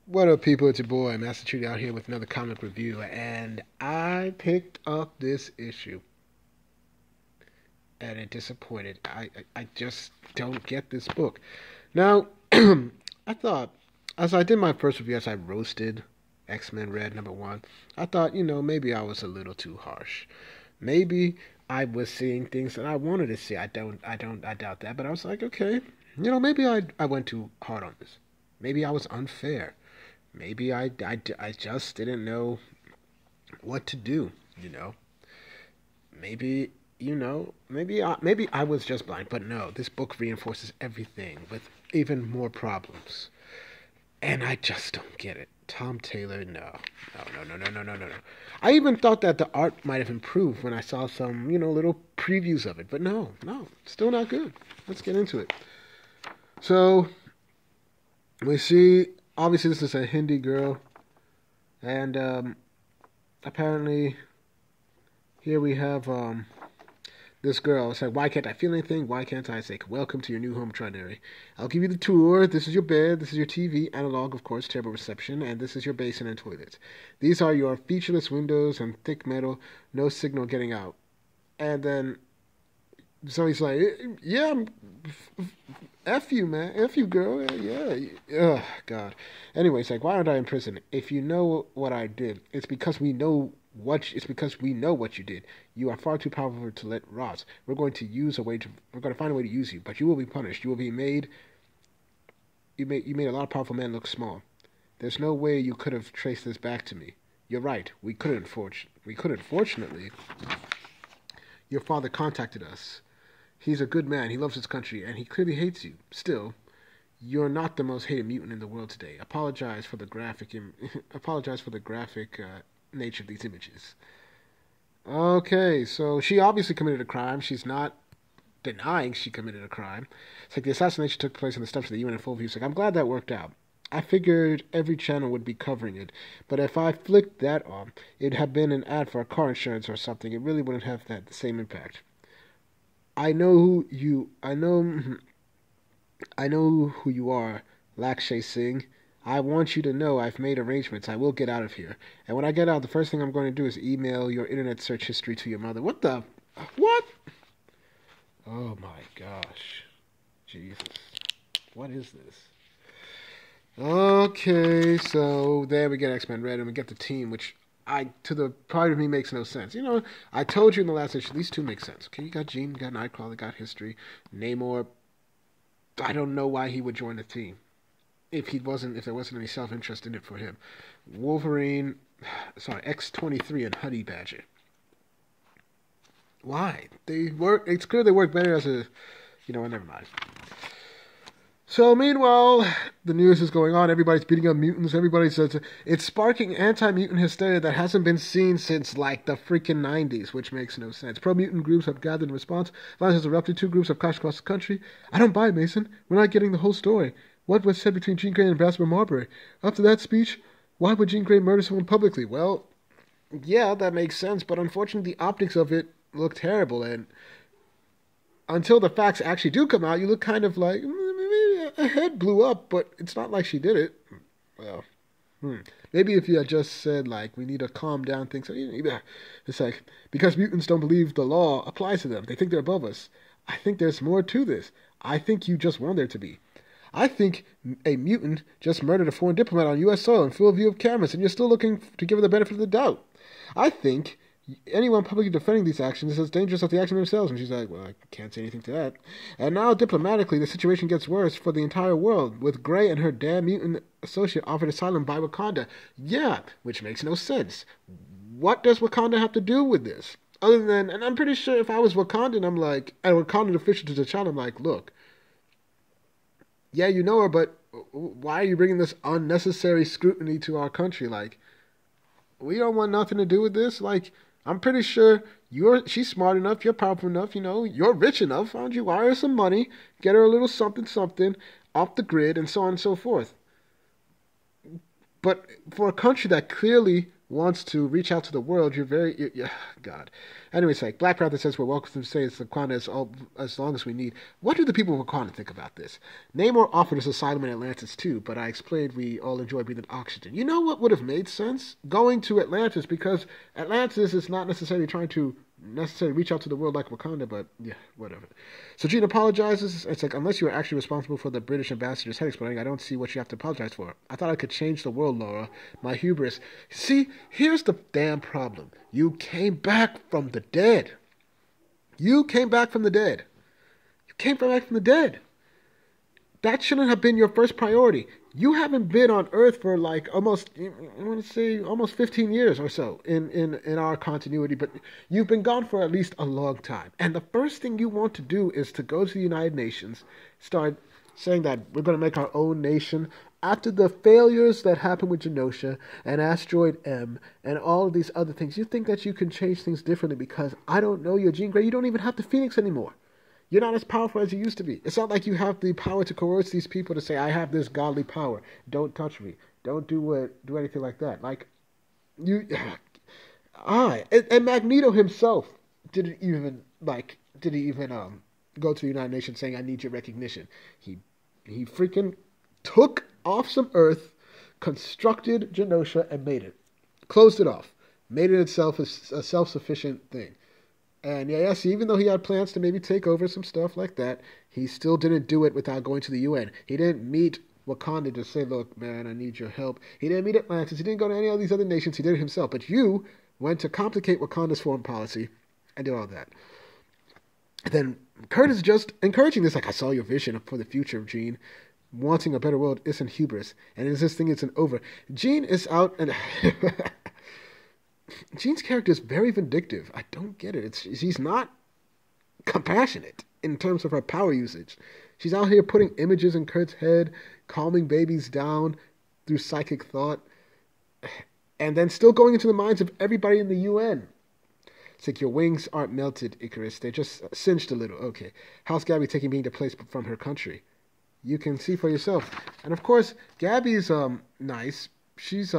What up, people? It's your boy, Master Treaty, out here with another comic review, and I picked up this issue, and it disappointed. I just don't get this book. Now, I thought, as I did my first review, as I roasted X-Men Red #1, I thought, maybe I was a little too harsh. Maybe I was seeing things that I wanted to see. I doubt that, but I was like, okay, maybe I went too hard on this. Maybe I was unfair. Maybe I just didn't know what to do, you know. Maybe, maybe I was just blind, but no, this book reinforces everything with even more problems. And I just don't get it. Tom Taylor, no. No, no, no, no, no, no, no, no. I even thought that the art might have improved when I saw some, little previews of it, but no, still not good. Let's get into it. So, we see, obviously this is a Hindi girl, and apparently here we have this girl. It's like, why can't I feel anything? Why can't I say, welcome to your new home, Trinary? I'll give you the tour. This is your bed. This is your TV. Analog, of course, terrible reception. And this is your basin and toilet. These are your featureless windows and thick metal. No signal getting out. And then, so he's like, yeah, F you, man. F you, girl. Yeah. Ugh, God. Anyway, it's like, why aren't I in prison? If you know what I did, it's because we know what you did. You are far too powerful to let rot. We're going to find a way to use you, but you will be punished. You made a lot of powerful men look small. There's no way you could have traced this back to me. You're right. We couldn't. Fortunately, your father contacted us. He's a good man. He loves his country, and he clearly hates you. Still, you're not the most hated mutant in the world today. Apologize for the graphic nature of these images. Okay, so she obviously committed a crime. She's not denying she committed a crime. It's like the assassination took place on the steps of the UN in full view. It's like, I'm glad that worked out. I figured every channel would be covering it, but if I flicked that on, it'd have been an ad for a car insurance or something. It really wouldn't have that same impact. I know who you. I know who you are, Lakshay Singh. I want you to know I've made arrangements. I will get out of here. And when I get out, the first thing I'm going to do is email your internet search history to your mother. What the? What? Oh my gosh. Jesus. What is this? Okay, so there we get X-Men Red, and we get the team, which to the part of me makes no sense. I told you in the last issue, these two make sense. Okay, you got Jean, you got Nightcrawler, got History. Namor, I don't know why he would join the team if there wasn't any self-interest in it for him. Wolverine, sorry, X-23 and Honey Badger. Why? They work. It's clear they work better as a, never mind. So meanwhile, the news is going on. Everybody's beating up mutants. Everybody says it's sparking anti-mutant hysteria that hasn't been seen since like the freaking 90s, which makes no sense. Pro-mutant groups have gathered in response. Violence has erupted. Two groups have clashed across the country. I don't buy it, Mason. We're not getting the whole story. What was said between Jean Grey and Ambassador Marbury? After that speech, why would Jean Grey murder someone publicly? Well, yeah, that makes sense, but unfortunately the optics of it look terrible, and until the facts actually do come out, you look kind of like, maybe a head blew up, but it's not like she did it. Well, maybe if you had just said, like, we need to calm down things. It's like, because mutants don't believe the law applies to them. They think they're above us. I think there's more to this. I think you just want there to be. I think a mutant just murdered a foreign diplomat on U.S. soil in full view of cameras, and you're still looking to give her the benefit of the doubt. I think anyone publicly defending these actions is as dangerous as the action themselves. And she's like, well, I can't say anything to that. And now, diplomatically, the situation gets worse for the entire world, with Grey and her damn mutant associate offered asylum by Wakanda. Yeah, which makes no sense. What does Wakanda have to do with this? Other than, and I'm pretty sure if I was Wakandan, I'm like, a Wakandan official to T'Challa, I'm like, look, yeah, you know her, but why are you bringing this unnecessary scrutiny to our country? Like, we don't want nothing to do with this. Like, I'm pretty sure she's smart enough, you're powerful enough, you're rich enough. Why don't you wire her some money, get her a little something, something off the grid, and so on and so forth. But for a country that clearly wants to reach out to the world, God. Anyway, it's like Black Panther says we're welcome to stay in Wakanda as long as we need. What do the people of Wakanda think about this? Namor offered us asylum in Atlantis too, but I explained we all enjoy breathing oxygen. You know what would have made sense? Going to Atlantis, because Atlantis is not necessarily trying to reach out to the world like Wakanda, but yeah, whatever. So Jean apologizes. It's like, unless you are actually responsible for the British ambassador's head exploding, I don't see what you have to apologize for. I thought I could change the world, Laura. My hubris. See, here's the damn problem. You came back from the dead. You came back from the dead. You came back from the dead. That shouldn't have been your first priority. You haven't been on Earth for like almost 15 years or so in our continuity, but you've been gone for at least a long time. And the first thing you want to do is to go to the United Nations, start saying that we're going to make our own nation. After the failures that happened with Genosha and Asteroid M and all of these other things, you think that you can change things differently because, I don't know, you're Jean Grey. You don't even have the Phoenix anymore. You're not as powerful as you used to be. It's not like you have the power to coerce these people to say, I have this godly power. Don't touch me. Don't do anything like that. Like, and Magneto himself didn't even go to the United Nations saying, I need your recognition. He freaking took off some Earth, constructed Genosha, and made it. Closed it off. Made it itself a self-sufficient thing. And yes, even though he had plans to maybe take over some stuff like that, he still didn't do it without going to the UN. He didn't meet Wakanda to say, look, man, I need your help. He didn't meet Atlantis. He didn't go to any of these other nations. He did it himself. But you went to complicate Wakanda's foreign policy and did all that. And then Kurt is just encouraging this, like, I saw your vision for the future, Jean. Wanting a better world isn't hubris. And it's this thing isn't over. Jean is out and... Jean's character is very vindictive. I don't get it. She's not compassionate in terms of her power usage. She's out here putting images in Kurt's head, calming babies down through psychic thought, and then still going into the minds of everybody in the UN. It's like, your wings aren't melted, Icarus. They're just singed a little. Okay. How's Gabby taking being displaced from her country? You can see for yourself. And of course, Gabby's nice. She's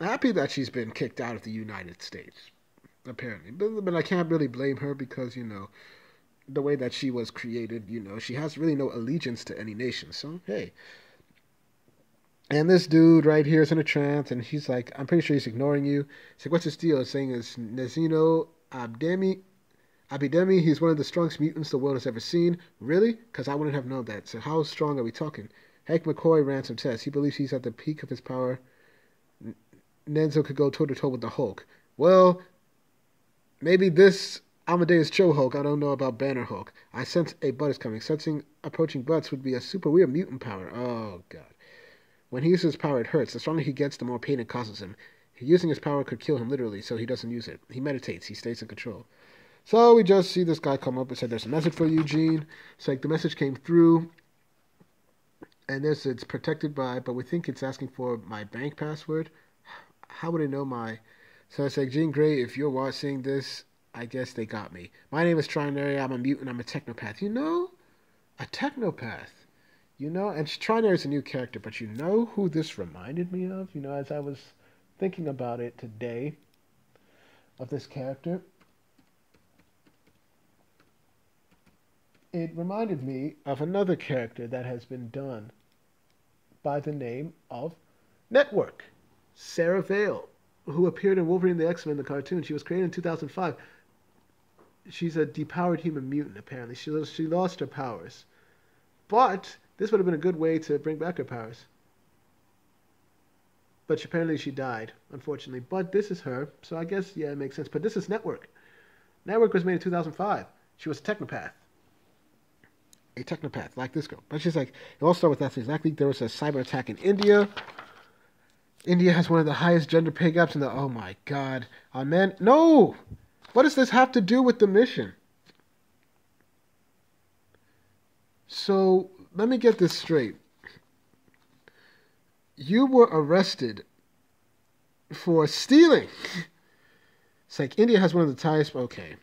happy that she's been kicked out of the United States, apparently. But I can't really blame her because, the way that she was created, she has really no allegiance to any nation. So, hey. And this dude right here is in a trance, and he's like, I'm pretty sure he's ignoring you. He's like, what's his deal? He's saying it's Nezino Abidemi. He's one of the strongest mutants the world has ever seen. Really? Because I wouldn't have known that. So how strong are we talking? Hank McCoy ran some tests. He believes he's at the peak of his power. Nenzo could go toe-to-toe with the Hulk. Well, maybe this Amadeus Cho Hulk. I don't know about Banner Hulk. I sense a butt is coming. Sensing approaching butts would be a super weird mutant power. Oh, God. When he uses his power, it hurts. The stronger he gets, the more pain it causes him. Using his power could kill him literally, so he doesn't use it. He meditates. He stays in control. So we just see this guy come up and say, there's a message for you, Jean. It's like the message came through, and it's protected by, but we think it's asking for my bank password. How would I know my... So it's like, Jean Grey, if you're watching this, I guess they got me. My name is Trinary. I'm a mutant. I'm a technopath. A technopath. And Trinary is a new character, but you know who this reminded me of? As I was thinking about it today, of this character, it reminded me of another character that has been done by the name of Network. Sarah Vale, who appeared in Wolverine the X-Men, the cartoon. She was created in 2005. She's a depowered human mutant, apparently. She lost her powers. But this would have been a good way to bring back her powers. But apparently she died, unfortunately. But this is her, so I guess, yeah, it makes sense. But this is Network. Network was made in 2005. She was a technopath. A technopath, like this girl. But she's like, it all started with that exactly. There was a cyber attack in India. India has one of the highest gender pay gaps in the... Oh, my God. Men... No! What does this have to do with the mission? So, let me get this straight. You were arrested for stealing. It's like, India has one of the highest... Okay.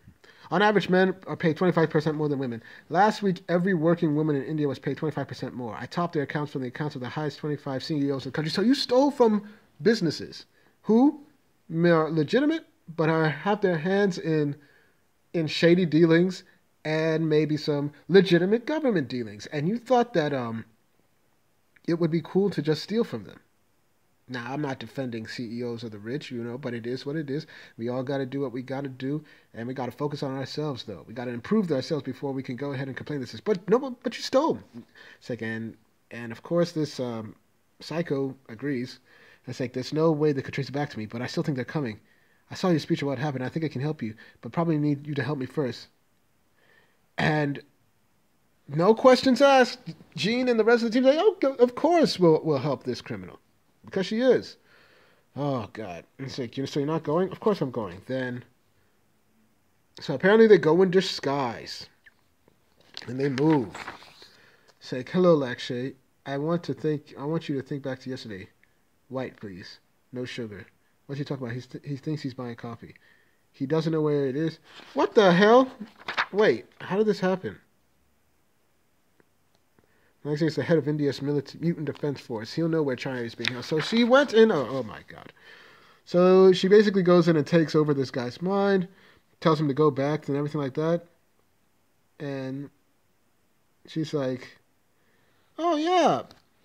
On average, men are paid 25% more than women. Last week, every working woman in India was paid 25% more. I topped their accounts from the accounts of the highest 25 CEOs in the country. So you stole from businesses. Who? are legitimate, but have their hands in shady dealings and maybe some legitimate government dealings. And you thought that it would be cool to just steal from them. Now, I'm not defending CEOs of the rich, but it is what it is. We all got to do what we got to do, and we got to focus on ourselves, though. We got to improve ourselves before we can go ahead and complain. This is, but no, but you stole. It's like, and of course this psycho agrees. It's like, there's no way they could trace it back to me, but I still think they're coming. I saw your speech of what happened. I think I can help you, but probably need you to help me first. And no questions asked. Jean and the rest of the team say, "Oh, of course we'll help this criminal." Because she is. Oh, God. It's like, so you're not going? Of course I'm going. Then, so apparently they go in disguise. And they move. It's like, hello, Lakshay. I want you to think back to yesterday. White, please. No sugar. What's he talking about? He thinks he's buying coffee. He doesn't know where it is. What the hell? Wait, how did this happen? Actually, it's the head of India's mutant defense force. He'll know where China is being held. So she went in. Oh my God. So she basically goes in and takes over this guy's mind, tells him to go back and everything like that. And she's like, "Oh yeah,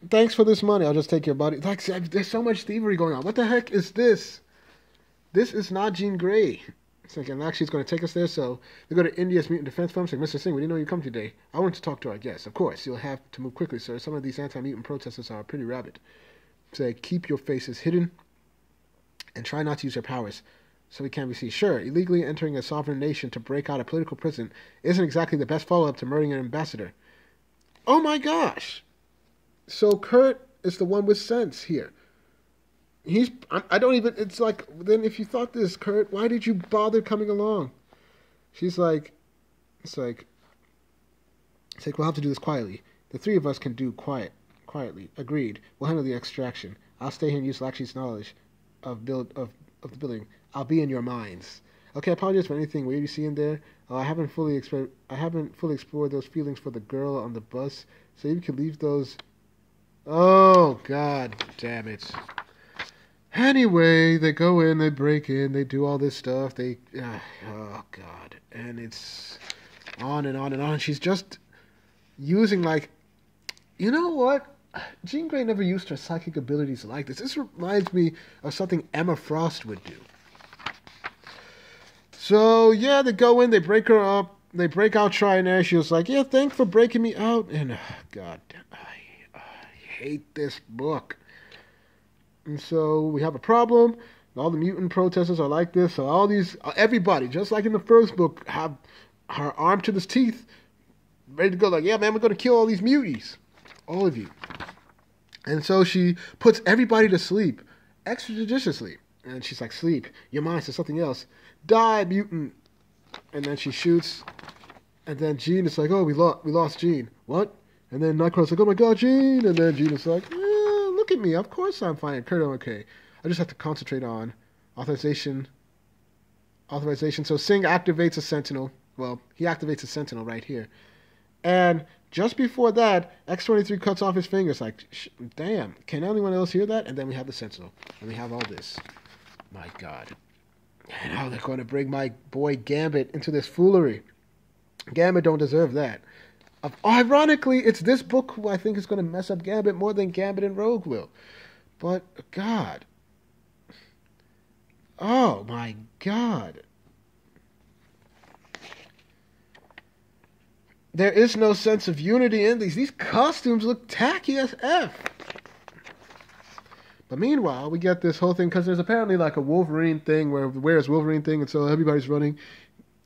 thanks for this money. I'll just take your body." Like, there's so much thievery going on. What the heck is this? This is not Jean Grey. It's like, and actually, it's going to take us there. So they go to India's mutant defense firm. It's like, "Mr. Singh, we didn't know you come today. I wanted to talk to our guests. Of course, you'll have to move quickly, sir. Some of these anti-mutant protesters are pretty rabid. Say, keep your faces hidden and try not to use your powers so we can't be seen. Sure, illegally entering a sovereign nation to break out a political prison isn't exactly the best follow-up to murdering an ambassador." Oh my gosh! So Kurt is the one with sense here. I don't even, it's like, then if you thought this, Kurt, why did you bother coming along? She's like, it's like, we'll have to do this quietly. The three of us can do quietly. Agreed. We'll handle the extraction. I'll stay here and use Lakshi's knowledge of the building. I'll be in your minds. Okay, I apologize for anything weird you see in there. I haven't fully explored those feelings for the girl on the bus, so you can leave those. Oh, God damn it. Anyway, they go in, they break in, they do all this stuff. Oh, God. And it's on and on and on. She's just using, like, you know what? Jean Grey never used her psychic abilities like this. This reminds me of something Emma Frost would do. So, yeah, they go in, they break her up, they break out Shriner. She was like, "Yeah, thanks for breaking me out." And, God, I hate this book. And so we have a problem. All the mutant protesters are like this. So everybody, just like in the first book, have her arm to the teeth, ready to go. Like, "Yeah, man, we're going to kill all these muties. All of you." And so she puts everybody to sleep, extrajudiciously. And she's like, "Sleep. Your mind says something else. Die, mutant." And then she shoots. And then Jean is like, "Oh, we lost Jean." What? And then Nightcrawler's like, "Oh my God, Jean." And then Jean is like, "Look at me. Of course I'm fine. Kurt, I'm okay. I just have to concentrate on authorization. So Singh activates a sentinel. Well, he activates a sentinel right here. And just before that, X-23 cuts off his fingers. Like, damn, can anyone else hear that? And then we have the sentinel. And we have all this. My God. And now they're going to bring my boy Gambit into this foolery. Gambit don't deserve that. Ironically, it's this book who I think is going to mess up Gambit more than Gambit and Rogue will. But, God. Oh, my God. There is no sense of unity in these. These costumes look tacky as F. But meanwhile, we get this whole thing, because there's apparently like a Wolverine thing where it's Wolverine thing, and so everybody's running.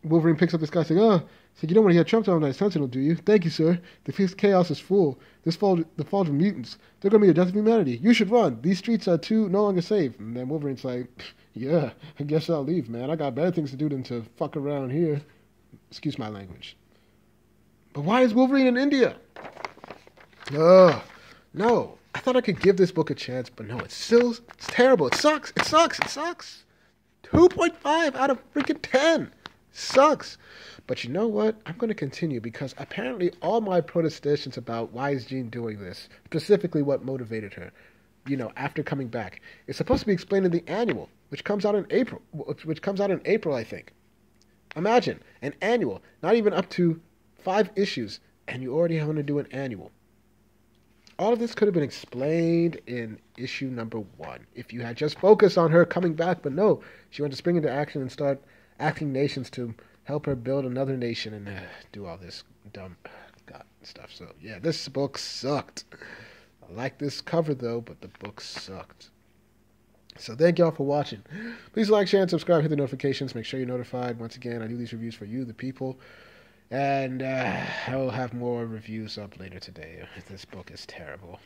Wolverine picks up this guy saying, "Oh, so you don't want to hear Trump talking about Sentinel, do you? Thank you, sir. The fierce chaos is full. The fall of mutants. They're going to be the death of humanity. You should run. These streets are no longer safe." And then Wolverine's like, "Yeah, I guess I'll leave, man. I got better things to do than to fuck around here." Excuse my language. But why is Wolverine in India? No. I thought I could give this book a chance, but no, it's terrible. It sucks. 2.5 out of freaking 10. Sucks. But you know what? I'm going to continue, because apparently all my protestations about why is Jean doing this, specifically what motivated her, after coming back. It's supposed to be explained in the annual, which comes out in April. I think. Imagine an annual, not even up to 5 issues, and you already want to do an annual. All of this could have been explained in issue number 1 if you had just focused on her coming back, but no, she wanted to spring into action and start acting nations to help her build another nation and do all this dumb stuff. So yeah, this book sucked. I like this cover though, but the book sucked. So thank y'all for watching. Please like, share, and subscribe. Hit the notifications. Make sure you're notified. Once again, I do these reviews for you, the people. And I will have more reviews up later today. This book is terrible.